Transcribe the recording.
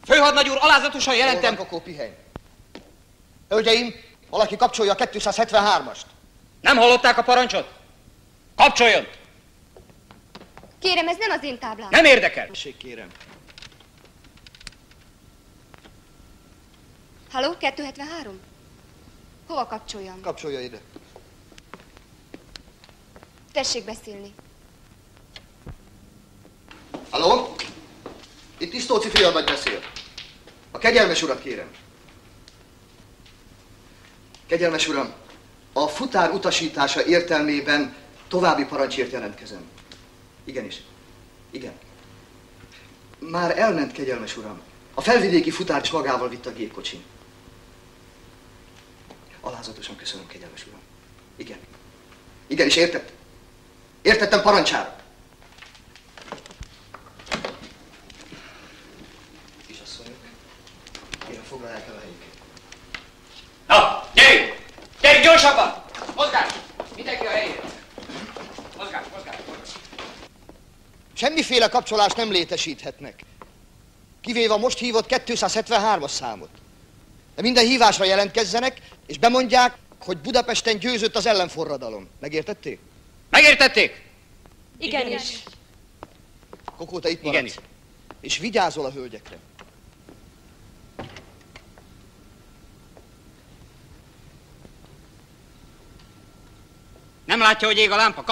Főhadnagy úr, alázatosan jelentem... Akkor pihenj. Hölgyeim, valaki kapcsolja a 273-ast. Nem hallották a parancsot? Kapcsoljon! Kérem, ez nem az én táblám. Nem érdekel. Tessék, kérem. Halló, 273? Hova kapcsoljam? Kapcsolja ide. Tessék beszélni. Halló? Itt Tisztóci főhadnagy beszél. A kegyelmes urat kérem. Kegyelmes uram, a futár utasítása értelmében további parancsért jelentkezem. Igenis. Igen. Már elment, kegyelmes uram. A felvidéki futár magával vitt a gépkocsin. Alázatosan köszönöm, kegyelmes uram. Igen. Igenis, értettem. Értettem parancsára. Kisasszonyok, kérem foglalják el a helyüket. Na, gyerünk! Gyerünk gyorsabban! Mozgás! Mindenki a helyére! Mozgás, mozgás, mozgás! Semmiféle kapcsolást nem létesíthetnek. Kivéve a most hívott 273-as számot. De minden hívásra jelentkezzenek, és bemondják, hogy Budapesten győzött az ellenforradalom. Megértették? Megértették? Igenis. Kokó, te itt maradsz. Igenis. És vigyázol a hölgyekre. Nem látja, hogy ég a lámpa?